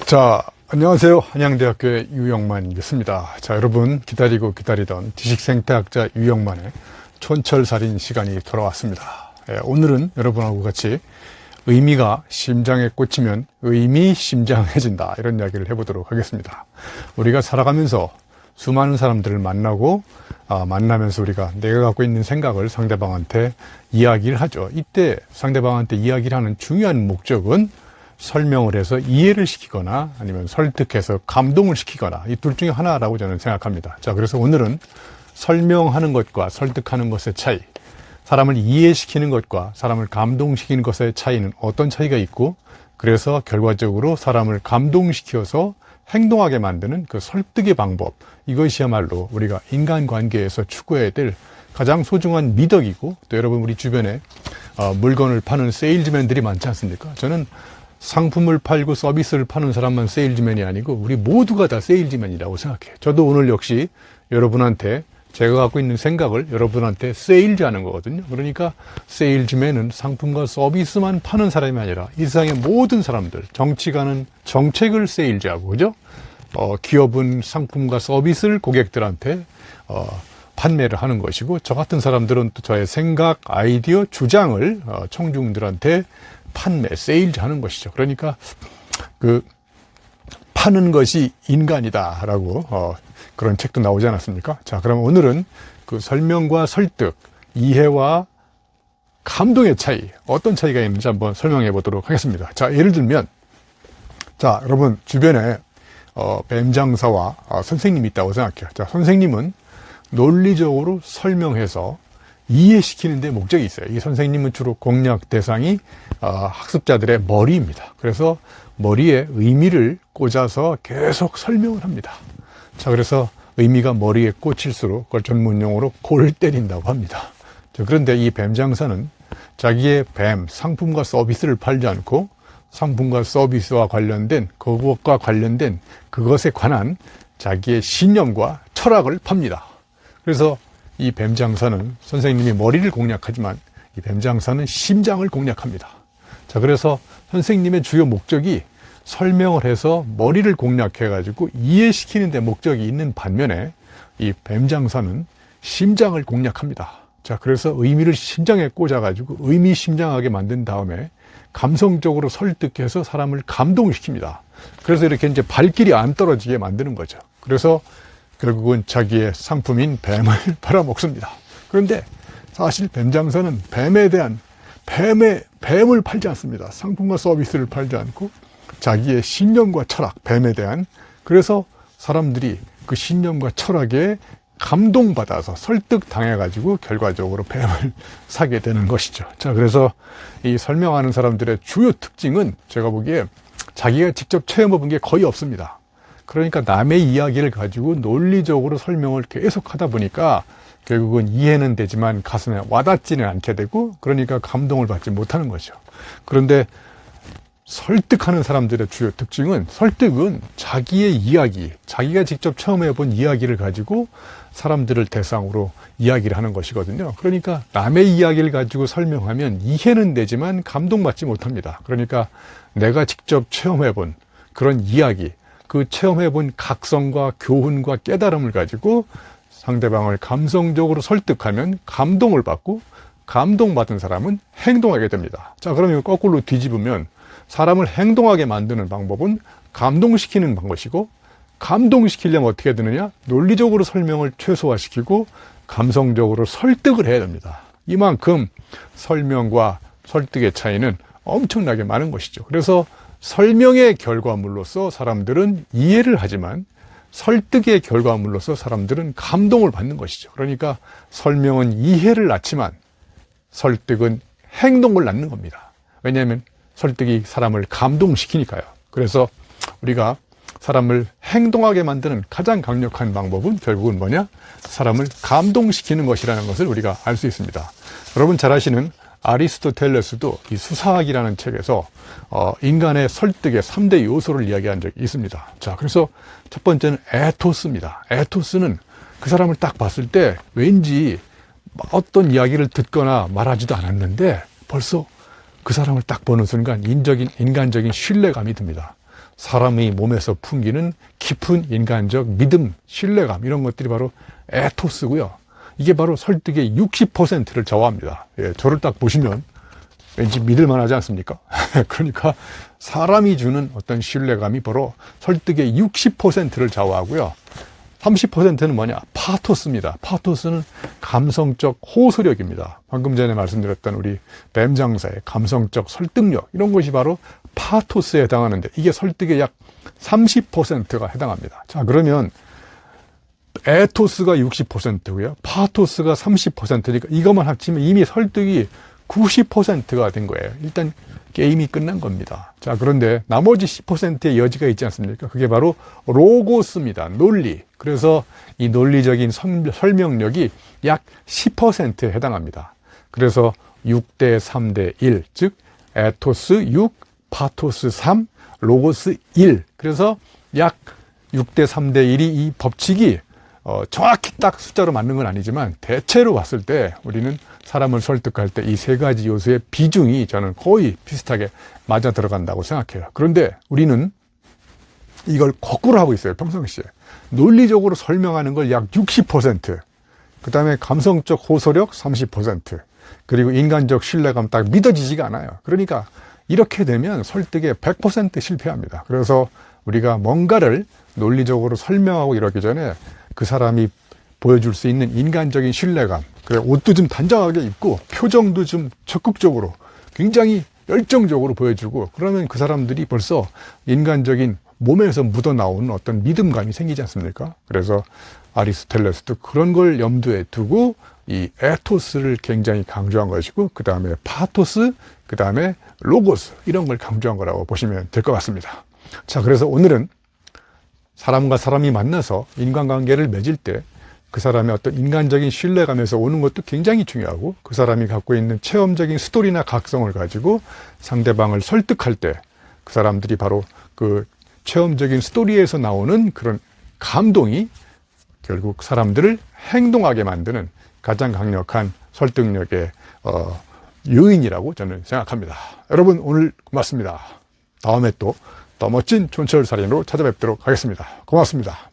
자, 안녕하세요. 한양대학교의 유영만 교수입니다. 자, 여러분 기다리고 기다리던 지식생태학자 유영만의 촌철살인 시간이 돌아왔습니다. 오늘은 여러분하고 같이 의미가 심장에 꽂히면 의미심장해진다, 이런 이야기를 해보도록 하겠습니다. 우리가 살아가면서 수많은 사람들을 만나고 만나면서 우리가 내가 갖고 있는 생각을 상대방한테 이야기를 하죠. 이때 상대방한테 이야기를 하는 중요한 목적은 설명을 해서 이해를 시키거나 아니면 설득해서 감동을 시키거나, 이 둘 중에 하나라고 저는 생각합니다. 자, 그래서 오늘은 설명하는 것과 설득하는 것의 차이, 사람을 이해시키는 것과 사람을 감동시키는 것의 차이는 어떤 차이가 있고, 그래서 결과적으로 사람을 감동시켜서 행동하게 만드는 그 설득의 방법, 이것이야말로 우리가 인간관계에서 추구해야 될 가장 소중한 미덕이고, 또 여러분 우리 주변에 물건을 파는 세일즈맨들이 많지 않습니까? 저는 상품을 팔고 서비스를 파는 사람만 세일즈맨이 아니고 우리 모두가 다 세일즈맨이라고 생각해요. 저도 오늘 역시 여러분한테 제가 갖고 있는 생각을 여러분한테 세일즈하는 거거든요. 그러니까 세일즈맨은 상품과 서비스만 파는 사람이 아니라 이 세상의 모든 사람들, 정치가는 정책을 세일즈하고, 그죠? 기업은 상품과 서비스를 고객들한테 판매를 하는 것이고, 저 같은 사람들은 또 저의 생각, 아이디어, 주장을 청중들한테 판매, 세일즈 하는 것이죠. 그러니까 파는 것이 인간이다라고 그런 책도 나오지 않았습니까? 자, 그럼 오늘은 그 설명과 설득, 이해와 감동의 차이, 어떤 차이가 있는지 한번 설명해 보도록 하겠습니다. 자, 예를 들면, 자, 여러분 주변에 뱀 장사와 선생님이 있다고 생각해요. 자, 선생님은 논리적으로 설명해서 이해시키는 데 목적이 있어요. 이 선생님은 주로 공략 대상이 학습자들의 머리입니다. 그래서 머리에 의미를 꽂아서 계속 설명을 합니다. 자, 그래서 의미가 머리에 꽂힐수록 그걸 전문용어로 골 때린다고 합니다. 자, 그런데 이 뱀 장사는 자기의 뱀 상품과 서비스를 팔지 않고 상품과 서비스와 관련된 그것과 관련된 그것에 관한 자기의 신념과 철학을 팝니다. 그래서 이 뱀 장사는 선생님이 머리를 공략하지만 이 뱀 장사는 심장을 공략합니다. 자, 그래서 선생님의 주요 목적이 설명을 해서 머리를 공략해가지고 이해시키는 데 목적이 있는 반면에 이 뱀 장사는 심장을 공략합니다. 자, 그래서 의미를 심장에 꽂아가지고 의미심장하게 만든 다음에 감성적으로 설득해서 사람을 감동시킵니다. 그래서 이렇게 이제 발길이 안 떨어지게 만드는 거죠. 그래서 결국은 자기의 상품인 뱀을 팔아먹습니다. 그런데 사실 뱀 장사는 뱀을 팔지 않습니다. 상품과 서비스를 팔지 않고 자기의 신념과 철학, 뱀에 대한, 그래서 사람들이 그 신념과 철학에 감동받아서 설득당해가지고 결과적으로 뱀을 사게 되는 것이죠. 자, 그래서 이 설명하는 사람들의 주요 특징은 제가 보기에 자기가 직접 체험해 본 게 거의 없습니다. 그러니까 남의 이야기를 가지고 논리적으로 설명을 계속 하다 보니까 결국은 이해는 되지만 가슴에 와닿지는 않게 되고, 그러니까 감동을 받지 못하는 거죠. 그런데 설득하는 사람들의 주요 특징은, 설득은 자기의 이야기, 자기가 직접 처음 해본 이야기를 가지고 사람들을 대상으로 이야기를 하는 것이거든요. 그러니까 남의 이야기를 가지고 설명하면 이해는 되지만 감동받지 못합니다. 그러니까 내가 직접 체험해본 그런 이야기, 그 체험해본 각성과 교훈과 깨달음을 가지고 상대방을 감성적으로 설득하면 감동을 받고, 감동받은 사람은 행동하게 됩니다. 자, 그러면 거꾸로 뒤집으면 사람을 행동하게 만드는 방법은 감동시키는 방법이고, 감동시키려면 어떻게 되느냐? 논리적으로 설명을 최소화시키고 감성적으로 설득을 해야 됩니다. 이만큼 설명과 설득의 차이는 엄청나게 많은 것이죠. 그래서 설명의 결과물로서 사람들은 이해를 하지만 설득의 결과물로서 사람들은 감동을 받는 것이죠. 그러니까 설명은 이해를 낳지만 설득은 행동을 낳는 겁니다. 왜냐하면 설득이 사람을 감동시키니까요. 그래서 우리가 사람을 행동하게 만드는 가장 강력한 방법은 결국은 뭐냐? 사람을 감동시키는 것이라는 것을 우리가 알 수 있습니다. 여러분 잘 아시는 아리스토텔레스도 이 수사학이라는 책에서 인간의 설득의 3대 요소를 이야기한 적이 있습니다. 자, 그래서 첫 번째는 에토스입니다. 에토스는 그 사람을 딱 봤을 때 왠지 어떤 이야기를 듣거나 말하지도 않았는데 벌써 그 사람을 딱 보는 순간 인간적인 신뢰감이 듭니다. 사람의 몸에서 풍기는 깊은 인간적 믿음, 신뢰감 이런 것들이 바로 에토스고요. 이게 바로 설득의 60%를 좌우합니다. 예, 저를 딱 보시면 왠지 믿을만 하지 않습니까? 그러니까 사람이 주는 어떤 신뢰감이 바로 설득의 60%를 좌우하고요. 30%는 뭐냐? 파토스입니다. 파토스는 감성적 호소력입니다. 방금 전에 말씀드렸던 우리 뱀 장사의 감성적 설득력 이런 것이 바로 파토스에 해당하는데 이게 설득의 약 30%가 해당합니다. 자, 그러면 에토스가 60%고요. 파토스가 30%니까 이것만 합치면 이미 설득이 90%가 된 거예요. 일단 게임이 끝난 겁니다. 자, 그런데 나머지 10%의 여지가 있지 않습니까? 그게 바로 로고스입니다. 논리. 그래서 이 논리적인 설명력이 약 10%에 해당합니다. 그래서 6대 3대 1, 즉 에토스 6, 파토스 3, 로고스 1. 그래서 약 6대 3대 1이 이 법칙이 정확히 딱 숫자로 맞는 건 아니지만 대체로 봤을 때 우리는 사람을 설득할 때 이 세 가지 요소의 비중이 저는 거의 비슷하게 맞아 들어간다고 생각해요. 그런데 우리는 이걸 거꾸로 하고 있어요. 평상시에. 논리적으로 설명하는 걸 약 60%, 그 다음에 감성적 호소력 30%, 그리고 인간적 신뢰감 딱 믿어지지가 않아요. 그러니까 이렇게 되면 설득에 100% 실패합니다. 그래서 우리가 뭔가를 논리적으로 설명하고 이러기 전에 그 사람이 보여줄 수 있는 인간적인 신뢰감, 그래 옷도 좀 단정하게 입고 표정도 좀 적극적으로 굉장히 열정적으로 보여주고 그러면 그 사람들이 벌써 인간적인 몸에서 묻어나오는 어떤 믿음감이 생기지 않습니까? 그래서 아리스토텔레스도 그런 걸 염두에 두고 이 에토스를 굉장히 강조한 것이고 그 다음에 파토스, 그 다음에 로고스 이런 걸 강조한 거라고 보시면 될 것 같습니다. 자, 그래서 오늘은 사람과 사람이 만나서 인간관계를 맺을 때 그 사람의 어떤 인간적인 신뢰감에서 오는 것도 굉장히 중요하고 그 사람이 갖고 있는 체험적인 스토리나 각성을 가지고 상대방을 설득할 때 그 사람들이 바로 그 체험적인 스토리에서 나오는 그런 감동이 결국 사람들을 행동하게 만드는 가장 강력한 설득력의 요인이라고 저는 생각합니다. 여러분 오늘 고맙습니다. 다음에 또 더 멋진 촌철살인으로 찾아뵙도록 하겠습니다. 고맙습니다.